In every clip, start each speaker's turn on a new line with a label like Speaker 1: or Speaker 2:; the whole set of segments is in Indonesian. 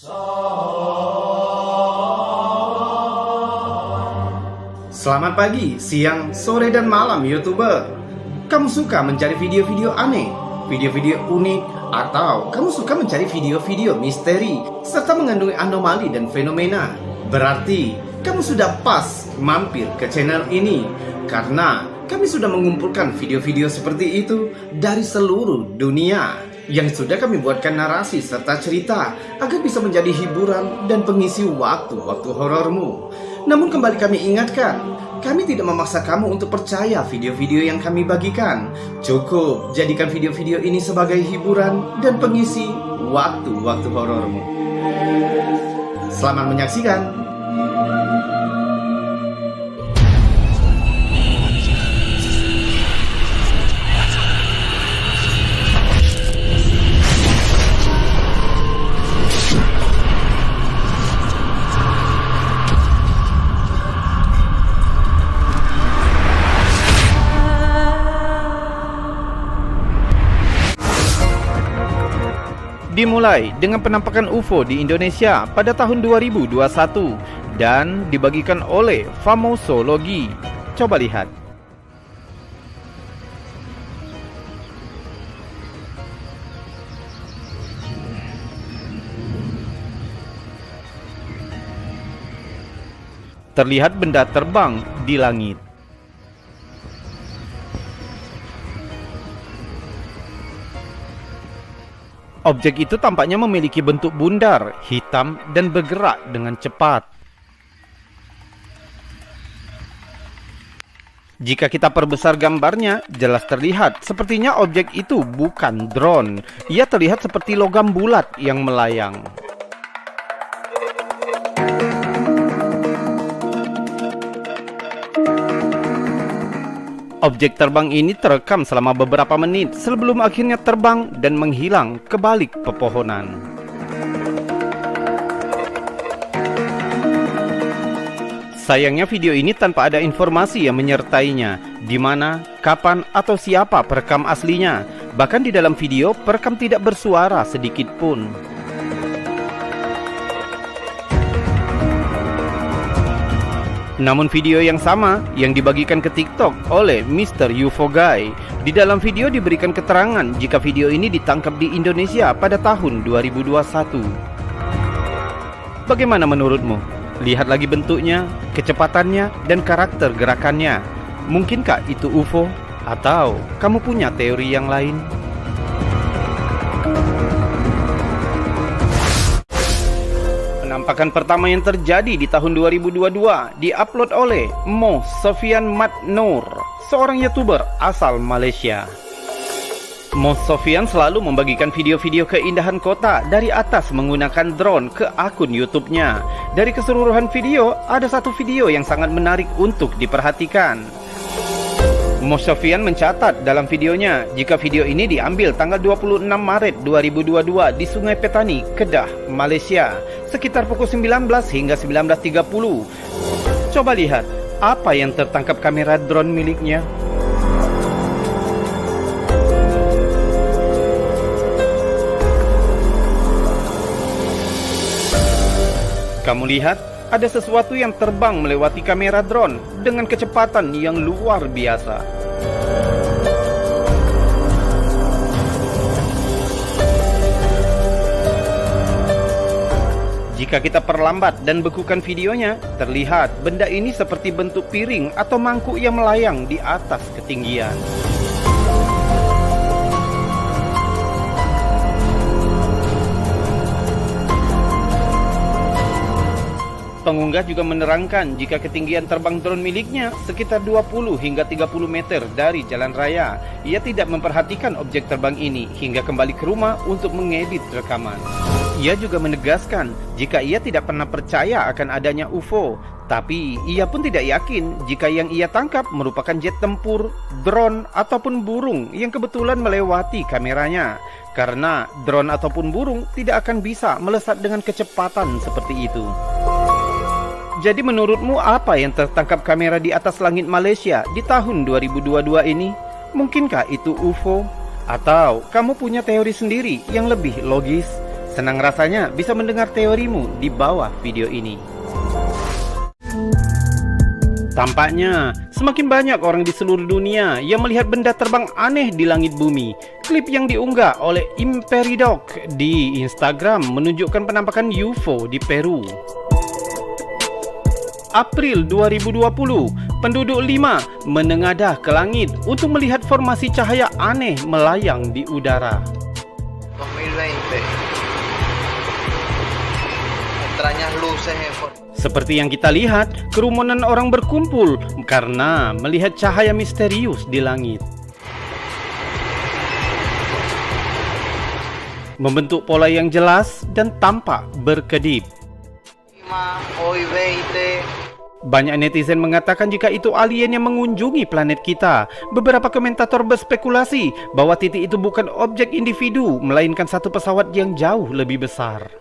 Speaker 1: Selamat pagi, siang, sore, dan malam YouTuber. Kamu suka mencari video-video aneh, video-video unik, atau kamu suka mencari video-video misteri serta mengandung anomali dan fenomena? Berarti kamu sudah pas mampir ke channel ini, karena kami sudah mengumpulkan video-video seperti itu dari seluruh dunia yang sudah kami buatkan narasi serta cerita agar bisa menjadi hiburan dan pengisi waktu-waktu horormu. Namun kembali kami ingatkan, kami tidak memaksa kamu untuk percaya video-video yang kami bagikan. Cukup jadikan video-video ini sebagai hiburan dan pengisi waktu-waktu horormu. Selamat menyaksikan.
Speaker 2: Dimulai dengan penampakan UFO di Indonesia pada tahun 2021 dan dibagikan oleh Famosologi. Coba lihat. Terlihat benda terbang di langit. Objek itu tampaknya memiliki bentuk bundar, hitam, dan bergerak dengan cepat. Jika kita perbesar gambarnya, jelas terlihat sepertinya objek itu bukan drone. Ia terlihat seperti logam bulat yang melayang. Objek terbang ini terekam selama beberapa menit sebelum akhirnya terbang dan menghilang ke balik pepohonan. Sayangnya video ini tanpa ada informasi yang menyertainya, di mana, kapan, atau siapa perekam aslinya. Bahkan di dalam video, perekam tidak bersuara sedikit pun. Namun video yang sama yang dibagikan ke TikTok oleh Mr. UFO Guy. Di dalam video diberikan keterangan jika video ini ditangkap di Indonesia pada tahun 2021. Bagaimana menurutmu? Lihat lagi bentuknya, kecepatannya, dan karakter gerakannya. Mungkinkah itu UFO? Atau kamu punya teori yang lain? Penampakan pertama yang terjadi di tahun 2022 diupload oleh Mo Sofian Mat Nur, seorang YouTuber asal Malaysia. Mo Sofian selalu membagikan video-video keindahan kota dari atas menggunakan drone ke akun YouTube-nya. Dari keseluruhan video, ada satu video yang sangat menarik untuk diperhatikan. Mo Sofian mencatat dalam videonya jika video ini diambil tanggal 26 Maret 2022 di Sungai Petani, Kedah, Malaysia, sekitar pukul 19 hingga 19.30. Coba lihat apa yang tertangkap kamera drone miliknya. Kamu lihat, ada sesuatu yang terbang melewati kamera drone dengan kecepatan yang luar biasa. Jika kita perlambat dan bekukan videonya, terlihat benda ini seperti bentuk piring atau mangkuk yang melayang di atas ketinggian. Pengunggah juga menerangkan jika ketinggian terbang drone miliknya sekitar 20 hingga 30 meter dari jalan raya. Ia tidak memperhatikan objek terbang ini hingga kembali ke rumah untuk mengedit rekaman. Ia juga menegaskan jika ia tidak pernah percaya akan adanya UFO, tapi ia pun tidak yakin jika yang ia tangkap merupakan jet tempur, drone, ataupun burung yang kebetulan melewati kameranya. Karena drone ataupun burung tidak akan bisa melesat dengan kecepatan seperti itu. Jadi menurutmu apa yang tertangkap kamera di atas langit Malaysia di tahun 2022 ini? Mungkinkah itu UFO? Atau kamu punya teori sendiri yang lebih logis? Senang rasanya bisa mendengar teorimu di bawah video ini. Tampaknya semakin banyak orang di seluruh dunia yang melihat benda terbang aneh di langit bumi. Klip yang diunggah oleh Imperidoc di Instagram menunjukkan penampakan UFO di Peru. April 2020, penduduk 5 menengadah ke langit untuk melihat formasi cahaya aneh melayang di udara.
Speaker 3: 2020.
Speaker 2: Seperti yang kita lihat, kerumunan orang berkumpul karena melihat cahaya misterius di langit. Membentuk pola yang jelas dan tampak berkedip. Banyak netizen mengatakan jika itu alien yang mengunjungi planet kita. Beberapa komentator berspekulasi bahwa titik itu bukan objek individu, melainkan satu pesawat yang jauh lebih besar.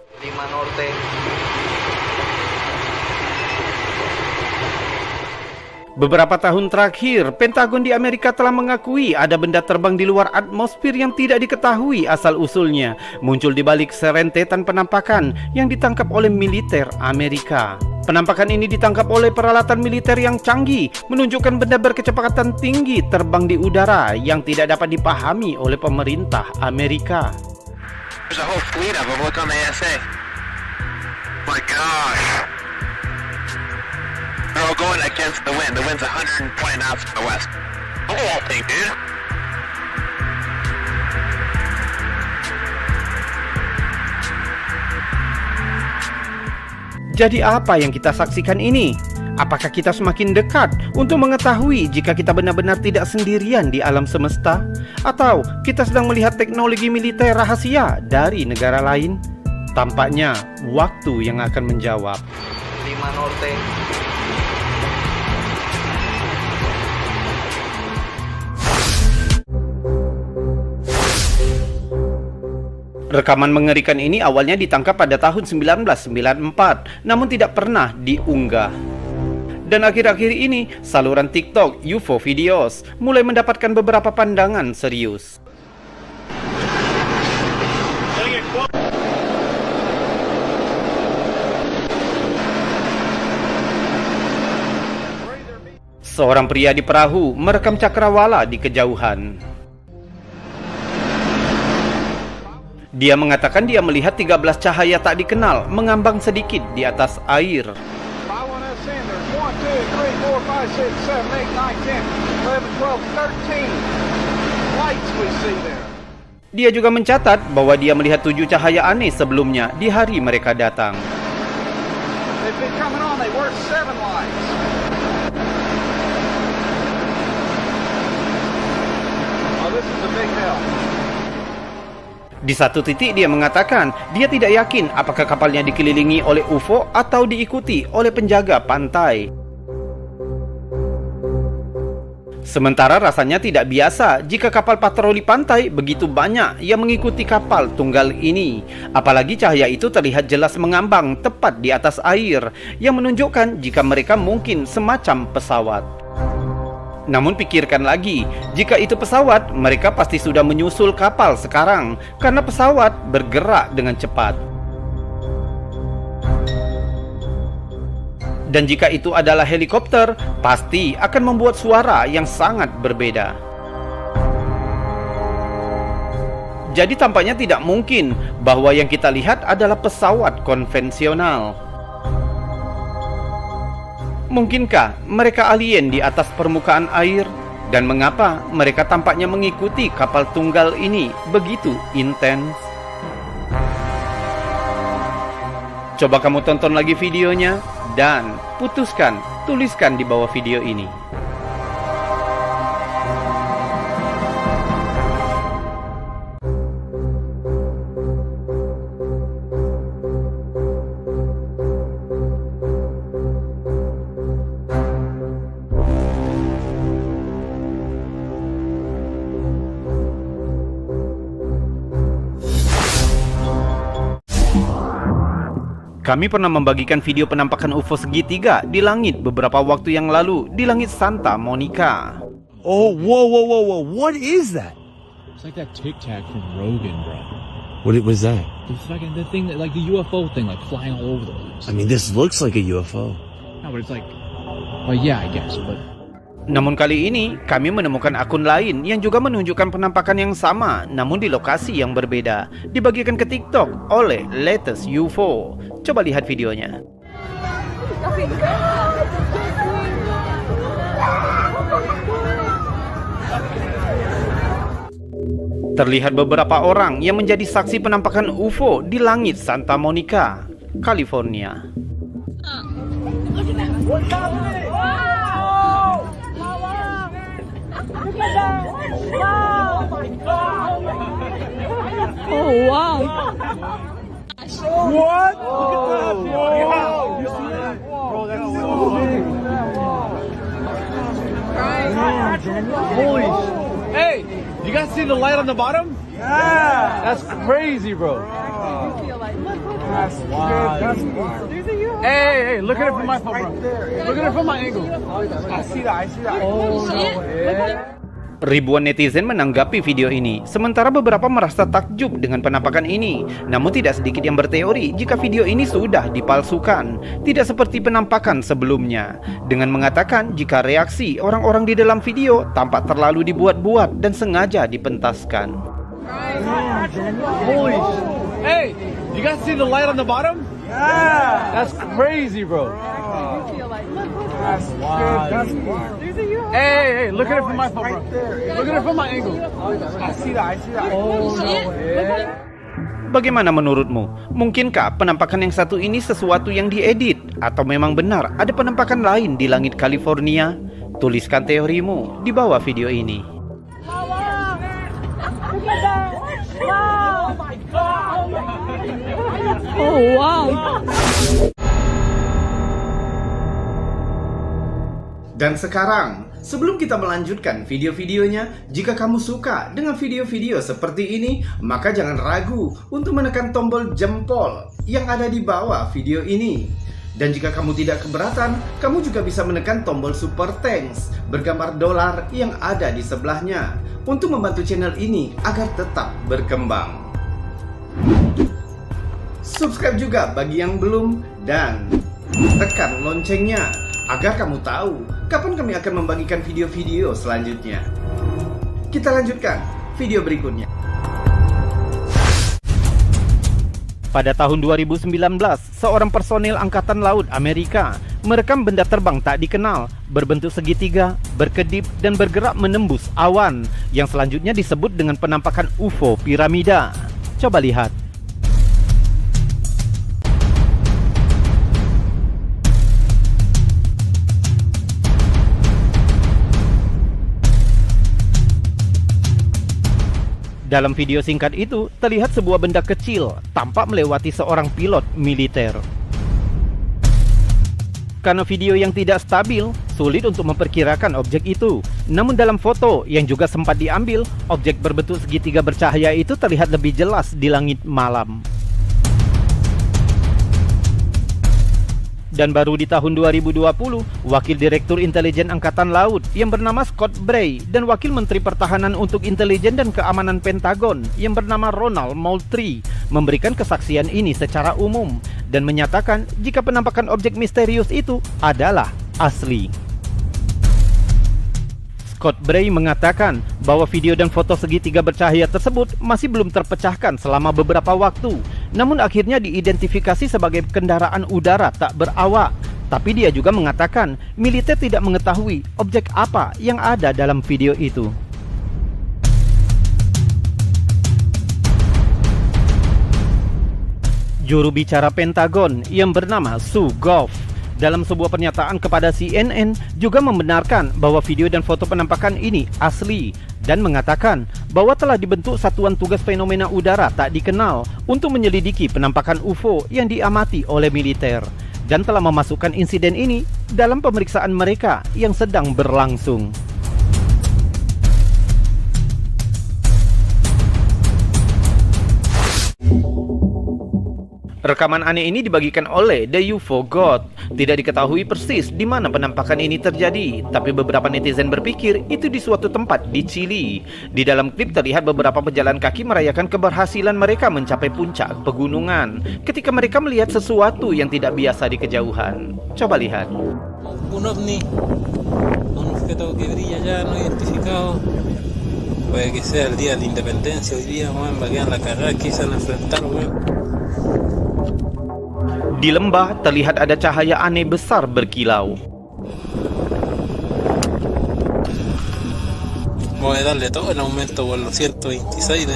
Speaker 2: Beberapa tahun terakhir, Pentagon di Amerika telah mengakui ada benda terbang di luar atmosfer yang tidak diketahui asal-usulnya, muncul di balik serentetan penampakan yang ditangkap oleh militer Amerika. Penampakan ini ditangkap oleh peralatan militer yang canggih, menunjukkan benda berkecepatan tinggi terbang di udara yang tidak dapat dipahami oleh pemerintah Amerika.
Speaker 3: There's a whole fleet of them. Look on the ASA. My gosh. They're all going against the wind. The wind's 120 knots to the west. Look at that thing, dude.
Speaker 2: Jadi apa yang kita saksikan ini? Apakah kita semakin dekat untuk mengetahui jika kita benar-benar tidak sendirian di alam semesta? Atau kita sedang melihat teknologi militer rahasia dari negara lain? Tampaknya waktu yang akan menjawab.
Speaker 3: 5 Norte.
Speaker 2: Rekaman mengerikan ini awalnya ditangkap pada tahun 1994, namun tidak pernah diunggah. Dan akhir-akhir ini, saluran TikTok UFO Videos mulai mendapatkan beberapa pandangan serius. Seorang pria di perahu merekam cakrawala di kejauhan. Dia mengatakan dia melihat 13 cahaya tak dikenal mengambang sedikit di atas air. Dia juga mencatat bahwa dia melihat 7 cahaya aneh sebelumnya di hari mereka datang. Di satu titik dia mengatakan dia tidak yakin apakah kapalnya dikelilingi oleh UFO atau diikuti oleh penjaga pantai. Sementara rasanya tidak biasa jika kapal patroli pantai begitu banyak yang mengikuti kapal tunggal ini. Apalagi cahaya itu terlihat jelas mengambang tepat di atas air yang menunjukkan jika mereka mungkin semacam pesawat. Namun pikirkan lagi, jika itu pesawat, mereka pasti sudah menyusul kapal sekarang karena pesawat bergerak dengan cepat. Dan jika itu adalah helikopter, pasti akan membuat suara yang sangat berbeda. Jadi tampaknya tidak mungkin bahwa yang kita lihat adalah pesawat konvensional. Mungkinkah mereka alien di atas permukaan air? Dan mengapa mereka tampaknya mengikuti kapal tunggal ini begitu intens? Coba kamu tonton lagi videonya dan tuliskan di bawah video ini. Kami pernah membagikan video penampakan UFO segitiga di langit beberapa waktu yang lalu di langit Santa Monica.
Speaker 4: Oh, whoa. What is that?
Speaker 5: It's like that Tic Tac from Rogan, bro.
Speaker 4: What was that?
Speaker 5: The thing that, like the UFO thing, like flying all over the place.
Speaker 4: I mean, this looks like a UFO.
Speaker 5: No, but it's like, well, yeah, I guess, but.
Speaker 2: Namun kali ini kami menemukan akun lain yang juga menunjukkan penampakan yang sama namun di lokasi yang berbeda, dibagikan ke TikTok oleh Latest UFO. Coba lihat videonya. Terlihat beberapa orang yang menjadi saksi penampakan UFO di langit Santa Monica, California.
Speaker 6: Oh wow!
Speaker 7: What? Look at that! Wow! You see that? Bro, that's so big. Holy shit! Hey, you guys see the light on the bottom? Yeah! That's crazy, bro. That's wow. Hey, look at it from my phone, bro. Look at it from my angle. I see that. Oh no way.
Speaker 2: Ribuan netizen menanggapi video ini, sementara beberapa merasa takjub dengan penampakan ini. Namun tidak sedikit yang berteori jika video ini sudah dipalsukan, tidak seperti penampakan sebelumnya, dengan mengatakan jika reaksi orang-orang di dalam video tampak terlalu dibuat-buat dan sengaja dipentaskan.
Speaker 7: Holy shit! Hey, you guys see the light on the bottom? Yeah! That's crazy, bro. That's wow. Hey, look at it from my phone, bro. Look at it from my angle. I see that. Oh no way.
Speaker 2: Bagaimana menurutmu? Mungkinkah penampakan yang satu ini sesuatu yang diedit? Atau memang benar ada penampakan lain di langit California? Tuliskan teorimu di bawah video ini.
Speaker 6: Oh wow!
Speaker 1: Dan sekarang, sebelum kita melanjutkan video-videonya, jika kamu suka dengan video-video seperti ini, maka jangan ragu untuk menekan tombol jempol yang ada di bawah video ini. Dan jika kamu tidak keberatan, kamu juga bisa menekan tombol super thanks bergambar dolar yang ada di sebelahnya untuk membantu channel ini agar tetap berkembang. Subscribe juga bagi yang belum dan tekan loncengnya agar kamu tahu kapan kami akan membagikan video-video selanjutnya. Kita lanjutkan video berikutnya.
Speaker 2: Pada tahun 2019, seorang personil Angkatan Laut Amerika merekam benda terbang tak dikenal, berbentuk segitiga, berkedip, dan bergerak menembus awan, yang selanjutnya disebut dengan penampakan UFO piramida. Coba lihat. Dalam video singkat itu, terlihat sebuah benda kecil tampak melewati seorang pilot militer. Karena video yang tidak stabil, sulit untuk memperkirakan objek itu. Namun dalam foto yang juga sempat diambil, objek berbentuk segitiga bercahaya itu terlihat lebih jelas di langit malam. Dan baru di tahun 2020, Wakil Direktur Intelijen Angkatan Laut yang bernama Scott Bray dan Wakil Menteri Pertahanan untuk Intelijen dan Keamanan Pentagon yang bernama Ronald Moultrie memberikan kesaksian ini secara umum dan menyatakan jika penampakan objek misterius itu adalah asli. Scott Bray mengatakan bahwa video dan foto segitiga bercahaya tersebut masih belum terpecahkan selama beberapa waktu, namun akhirnya diidentifikasi sebagai kendaraan udara tak berawak. Tapi dia juga mengatakan militer tidak mengetahui objek apa yang ada dalam video itu. Juru bicara Pentagon yang bernama Sue Goff dalam sebuah pernyataan kepada CNN juga membenarkan bahwa video dan foto penampakan ini asli dan mengatakan bahwa telah dibentuk Satuan Tugas Fenomena Udara Tak Dikenal untuk menyelidiki penampakan UFO yang diamati oleh militer dan telah memasukkan insiden ini dalam pemeriksaan mereka yang sedang berlangsung. Rekaman aneh ini dibagikan oleh The UFO God. Tidak diketahui persis di mana penampakan ini terjadi, tapi beberapa netizen berpikir itu di suatu tempat di Chili. Di dalam klip terlihat beberapa pejalan kaki merayakan keberhasilan mereka mencapai puncak pegunungan ketika mereka melihat sesuatu yang tidak biasa di kejauhan. Coba lihat.
Speaker 8: Un ovni, un objeto que brilla ya no identificado. Puede que sea el día de la independencia hoy día, man, va a quedar la cagada, quizás enfrentar, weón.
Speaker 2: Di lembah terlihat ada cahaya aneh besar berkilau.
Speaker 8: Voy a darle todo el aumento por los 126 de...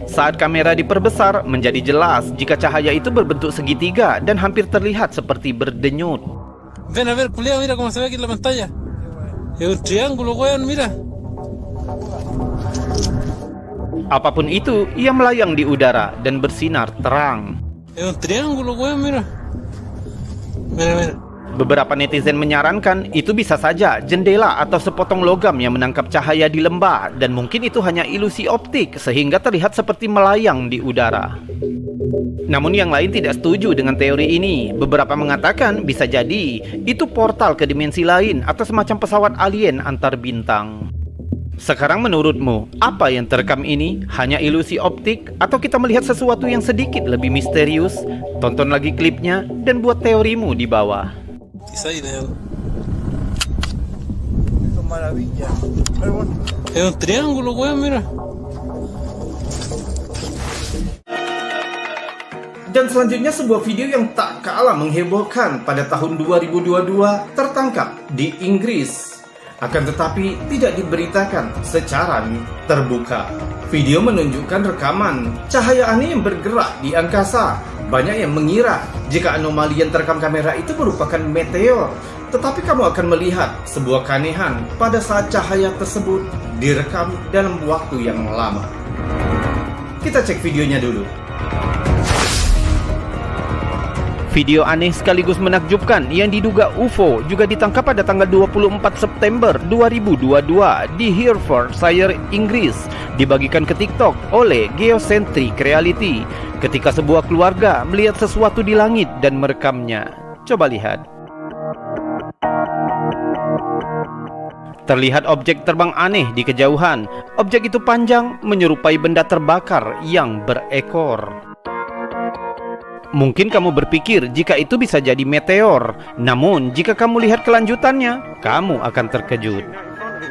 Speaker 2: Saat kamera diperbesar, menjadi jelas jika cahaya itu berbentuk segitiga dan hampir terlihat seperti berdenyut.
Speaker 8: Ven a ver, culiao, mira cómo se ve aquí en la pantalla. Es un triángulo, weón, mira.
Speaker 2: Apapun itu, ia melayang di udara dan bersinar terang.
Speaker 8: Es un triángulo, weón, mira. Mira, mira.
Speaker 2: Beberapa netizen menyarankan itu bisa saja jendela atau sepotong logam yang menangkap cahaya di lembah, dan mungkin itu hanya ilusi optik sehingga terlihat seperti melayang di udara. Namun yang lain tidak setuju dengan teori ini. Beberapa mengatakan bisa jadi itu portal ke dimensi lain atau semacam pesawat alien antar bintang. Sekarang menurutmu, apa yang terekam ini? Hanya ilusi optik atau kita melihat sesuatu yang sedikit lebih misterius? Tonton lagi klipnya dan buat teorimu di bawah.
Speaker 8: Es un triángulo, weón, mira.
Speaker 1: Dan selanjutnya sebuah video yang tak kalah menghebohkan pada tahun 2022 tertangkap di Inggris. Akan tetapi tidak diberitakan secara terbuka. Video menunjukkan rekaman cahaya aneh yang bergerak di angkasa. Banyak yang mengira jika anomali yang terekam kamera itu merupakan meteor. Tetapi kamu akan melihat sebuah keanehan pada saat cahaya tersebut direkam dalam waktu yang lama. Kita cek videonya dulu.
Speaker 2: Video aneh sekaligus menakjubkan yang diduga UFO juga ditangkap pada tanggal 24 September 2022 di Hertfordshire, Inggris. Dibagikan ke TikTok oleh Geocentric Reality ketika sebuah keluarga melihat sesuatu di langit dan merekamnya. Coba lihat. Terlihat objek terbang aneh di kejauhan. Objek itu panjang, menyerupai benda terbakar yang berekor. Mungkin kamu berpikir jika itu bisa jadi meteor. Namun, jika kamu lihat kelanjutannya, kamu akan terkejut.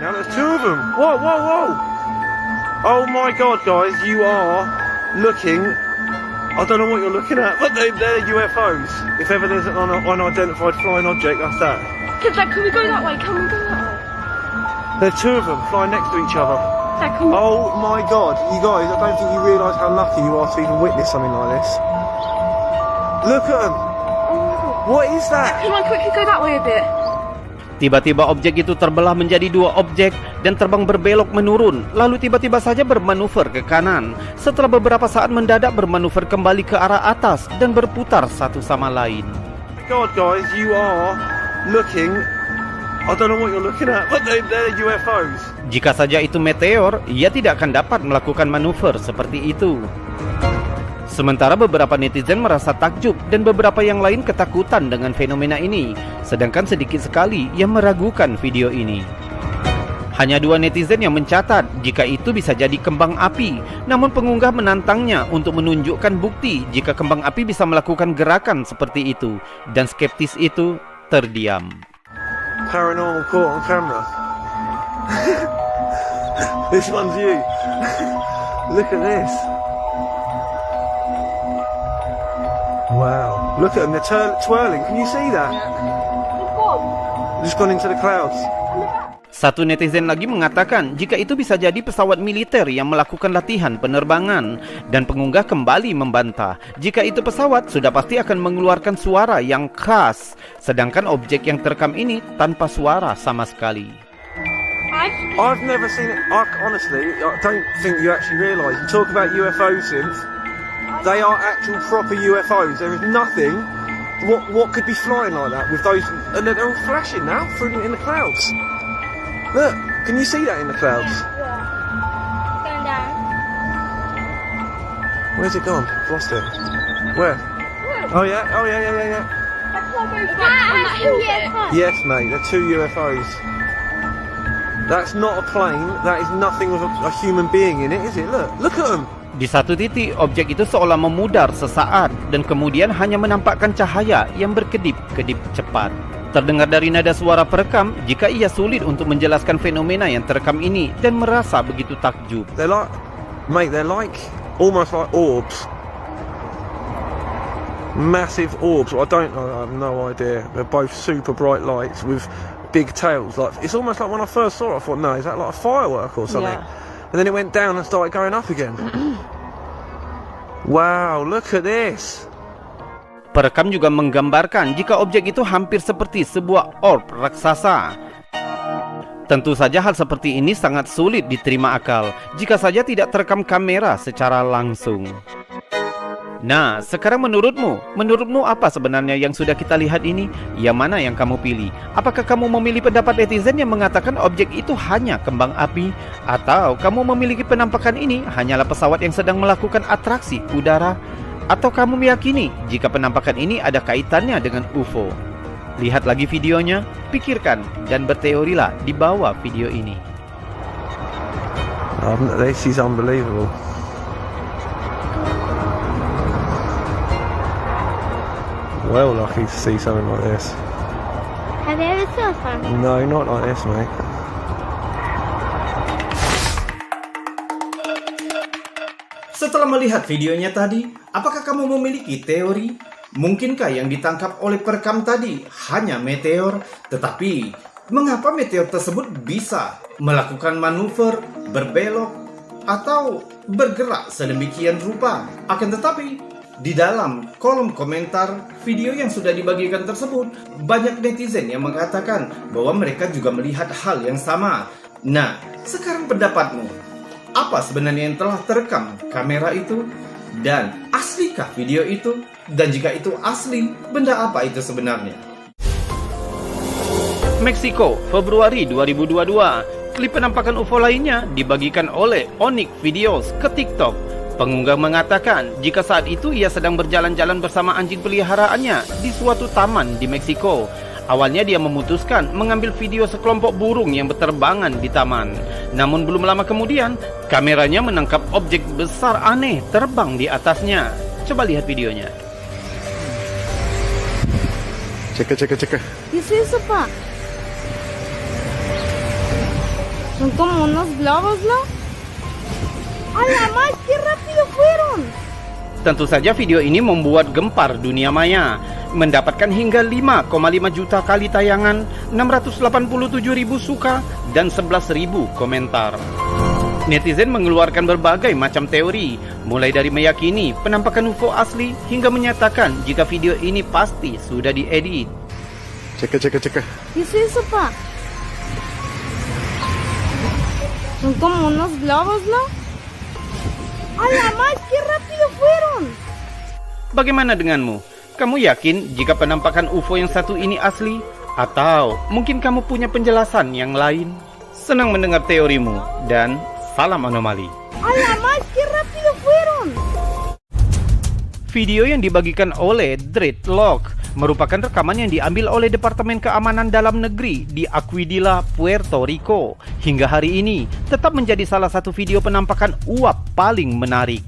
Speaker 9: Now there's two of them. Whoa, whoa, whoa. Oh my god, guys, you are looking... I don't know what you're looking at, but they're UFOs. If ever there's an unidentified flying object, that's that.
Speaker 6: Can we go that way? Can we go that way?
Speaker 9: There's two of them flying next to each other. Oh my god, you guys, I don't think you realise how lucky you are to even witness something like this. Look at them. What is that?
Speaker 6: Can I quickly go that way a bit?
Speaker 2: Tiba-tiba objek itu terbelah menjadi dua objek dan terbang berbelok menurun, lalu tiba-tiba saja bermanuver ke kanan. Setelah beberapa saat mendadak bermanuver kembali ke arah atas dan berputar satu sama lain.
Speaker 9: God, guys, you are looking... I don't know what you're looking at, but they're UFOs.
Speaker 2: Jika saja itu meteor, ia tidak akan dapat melakukan manuver seperti itu. Sementara beberapa netizen merasa takjub dan beberapa yang lain ketakutan dengan fenomena ini, sedangkan sedikit sekali yang meragukan video ini. Hanya dua netizen yang mencatat jika itu bisa jadi kembang api, namun pengunggah menantangnya untuk menunjukkan bukti jika kembang api bisa melakukan gerakan seperti itu, dan skeptis itu terdiam.
Speaker 9: Paranormal caught on camera. This one's you. Look at this. Wow. Look at them, they're twirling. Can you see that? Just gone into the clouds.
Speaker 2: Satu netizen lagi mengatakan jika itu bisa jadi pesawat militer yang melakukan latihan penerbangan, dan pengunggah kembali membantah jika itu pesawat sudah pasti akan mengeluarkan suara yang khas, sedangkan objek yang terekam ini tanpa suara sama sekali.
Speaker 9: I've never seen it. Honestly, I don't think you actually realise. You talk about UFOs, they are actual proper UFOs. There is nothing. What could be flying like that with those? And they're all flashing now through in the clouds. Look, can you see that in the clouds?
Speaker 6: Yeah. Going down.
Speaker 9: Where's it gone? I've lost it. Where? Oh yeah. Yes, mate. They're 2 UFOs. That's not a plane. That is nothing with a human being in it, is it? Look at them.
Speaker 2: Di satu titik, objek itu seolah memudar sesaat dan kemudian hanya menampakkan cahaya yang berkedip-kedip cepat. Terdengar dari nada suara perekam jika ia sulit untuk menjelaskan fenomena yang terekam ini dan merasa begitu takjub.
Speaker 9: They're like, mate, they're like almost like orbs. Massive orbs. I have no idea. They're both super bright lights with big tails. Like, it's almost like when I first saw it, I thought, no, is that like a firework or something? Yeah. And then it went down and started going up again. Wow, look at this.
Speaker 2: Perekam juga menggambarkan jika objek itu hampir seperti sebuah orb raksasa. Tentu saja hal seperti ini sangat sulit diterima akal jika saja tidak terekam kamera secara langsung. Nah, sekarang menurutmu apa sebenarnya yang sudah kita lihat ini? Yang mana yang kamu pilih? Apakah kamu memilih pendapat netizen yang mengatakan objek itu hanya kembang api? Atau kamu memiliki penampakan ini hanyalah pesawat yang sedang melakukan atraksi udara? Atau kamu meyakini jika penampakan ini ada kaitannya dengan UFO? Lihat lagi videonya, pikirkan, dan berteorilah di bawah video ini.
Speaker 9: This is unbelievable. Well lucky to see something like this.
Speaker 10: Have you ever seen one?
Speaker 9: No, not like this, mate.
Speaker 1: Setelah melihat videonya tadi, apakah kamu memiliki teori? Mungkinkah yang ditangkap oleh perekam tadi hanya meteor? Tetapi, mengapa meteor tersebut bisa melakukan manuver, berbelok, atau bergerak sedemikian rupa? Akan tetapi, di dalam kolom komentar video yang sudah dibagikan tersebut, banyak netizen yang mengatakan bahwa mereka juga melihat hal yang sama. Nah, sekarang pendapatmu, apa sebenarnya yang telah terekam kamera itu? Dan aslikah video itu? Dan jika itu asli, benda apa itu sebenarnya?
Speaker 2: Meksiko, Februari 2022. Klip penampakan UFO lainnya dibagikan oleh Onyx Videos ke TikTok. Pengunggah mengatakan jika saat itu ia sedang berjalan-jalan bersama anjing peliharaannya di suatu taman di Meksiko. Awalnya dia memutuskan mengambil video sekelompok burung yang berterbangan di taman. Namun belum lama kemudian, kameranya menangkap objek besar aneh terbang di atasnya. Coba lihat videonya.
Speaker 9: Checa.
Speaker 10: ¿Qué es eso, pa? Son como unos globos, ¿no? ¡A la más! ¡Qué rápido fueron!
Speaker 2: Tentu saja video ini membuat gempar dunia maya. Mendapatkan hingga 5,5 juta kali tayangan, 687.000 suka, dan 11.000 komentar. Netizen mengeluarkan berbagai macam teori, mulai dari meyakini penampakan UFO asli hingga menyatakan jika video ini pasti sudah diedit.
Speaker 9: Checa.
Speaker 10: ¿Qué es eso, pa? Son como unos globos, ¿no? ¡A la más! ¡Qué rápido fueron!
Speaker 2: Bagaimana denganmu? Kamu yakin jika penampakan UFO yang satu ini asli? Atau mungkin kamu punya penjelasan yang lain? Senang mendengar teorimu dan salam anomali.
Speaker 10: ¡A la más! ¡Qué rápido fueron!
Speaker 2: Video yang dibagikan oleh Dreadlock merupakan rekaman yang diambil oleh Departemen Keamanan Dalam Negeri di Aguadilla, Puerto Rico. Hingga hari ini tetap menjadi salah satu video penampakan uap paling menarik.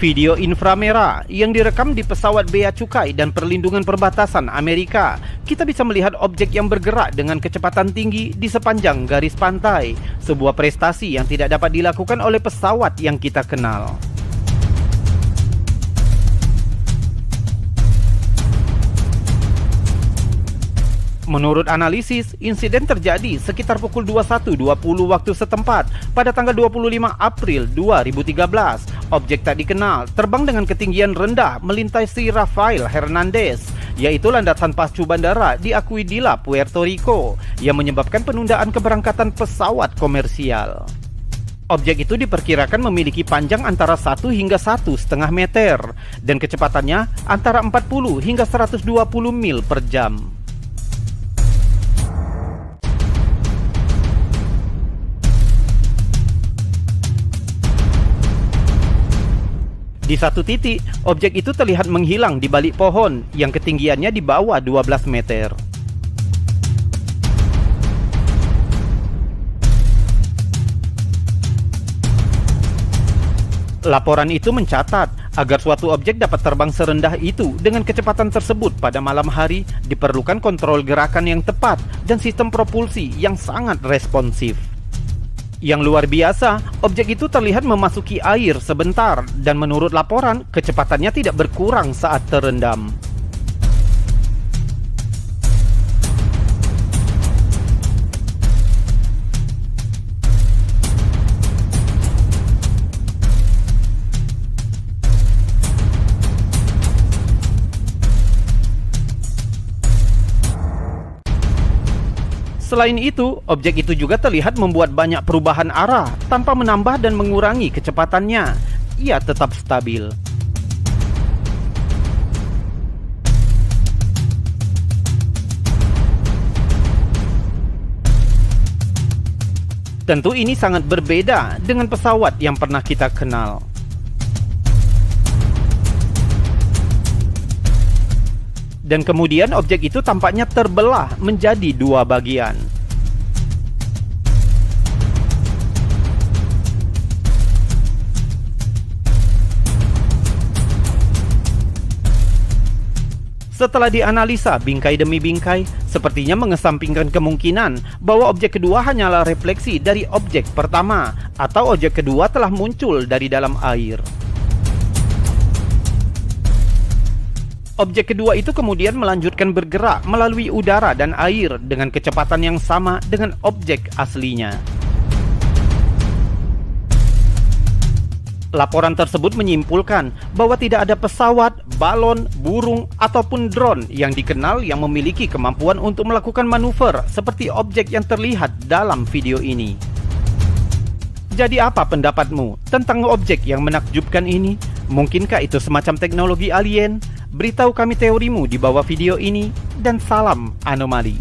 Speaker 2: Video inframerah yang direkam di pesawat Bea Cukai dan Perlindungan Perbatasan Amerika. Kita bisa melihat objek yang bergerak dengan kecepatan tinggi di sepanjang garis pantai. Sebuah prestasi yang tidak dapat dilakukan oleh pesawat yang kita kenal. Menurut analisis, insiden terjadi sekitar pukul 21.20 waktu setempat pada tanggal 25 April 2013. Objek tak dikenal terbang dengan ketinggian rendah melintasi Rafael Hernandez, yaitu landasan pacu bandara di Aguadilla, Puerto Rico, yang menyebabkan penundaan keberangkatan pesawat komersial. Objek itu diperkirakan memiliki panjang antara 1 hingga 1,5 meter dan kecepatannya antara 40 hingga 120 mil per jam. Di satu titik, objek itu terlihat menghilang di balik pohon yang ketinggiannya di bawah 12 meter. Laporan itu mencatat agar suatu objek dapat terbang serendah itu dengan kecepatan tersebut pada malam hari diperlukan kontrol gerakan yang tepat dan sistem propulsi yang sangat responsif. Yang luar biasa, objek itu terlihat memasuki air sebentar dan menurut laporan, kecepatannya tidak berkurang saat terendam. Selain itu, objek itu juga terlihat membuat banyak perubahan arah tanpa menambah dan mengurangi kecepatannya. Ia tetap stabil. Tentu ini sangat berbeda dengan pesawat yang pernah kita kenal. Dan kemudian objek itu tampaknya terbelah menjadi dua bagian. Setelah dianalisa bingkai demi bingkai, sepertinya mengesampingkan kemungkinan bahwa objek kedua hanyalah refleksi dari objek pertama, atau objek kedua telah muncul dari dalam air. Objek kedua itu kemudian melanjutkan bergerak melalui udara dan air dengan kecepatan yang sama dengan objek aslinya. Laporan tersebut menyimpulkan bahwa tidak ada pesawat, balon, burung, ataupun drone yang dikenal yang memiliki kemampuan untuk melakukan manuver seperti objek yang terlihat dalam video ini. Jadi apa pendapatmu tentang objek yang menakjubkan ini? Mungkinkah itu semacam teknologi alien? Beritahu kami teorimu di bawah video ini, dan salam anomali.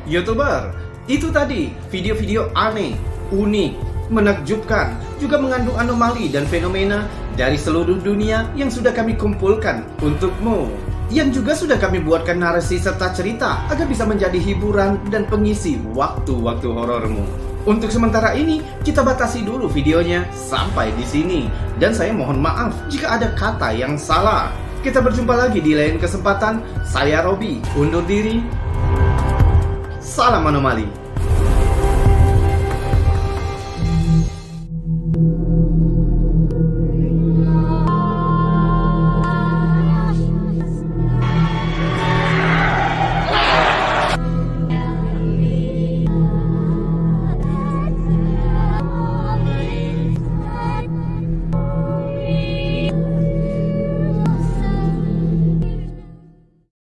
Speaker 1: YouTuber, itu tadi video-video aneh, unik, menakjubkan, juga mengandung anomali dan fenomena dari seluruh dunia yang sudah kami kumpulkan untukmu. Yang juga sudah kami buatkan narasi serta cerita agar bisa menjadi hiburan dan pengisi waktu-waktu horormu. Untuk sementara ini, kita batasi dulu videonya sampai di sini. Dan saya mohon maaf jika ada kata yang salah. Kita berjumpa lagi di lain kesempatan. Saya Robi, undur diri. Salam anomali.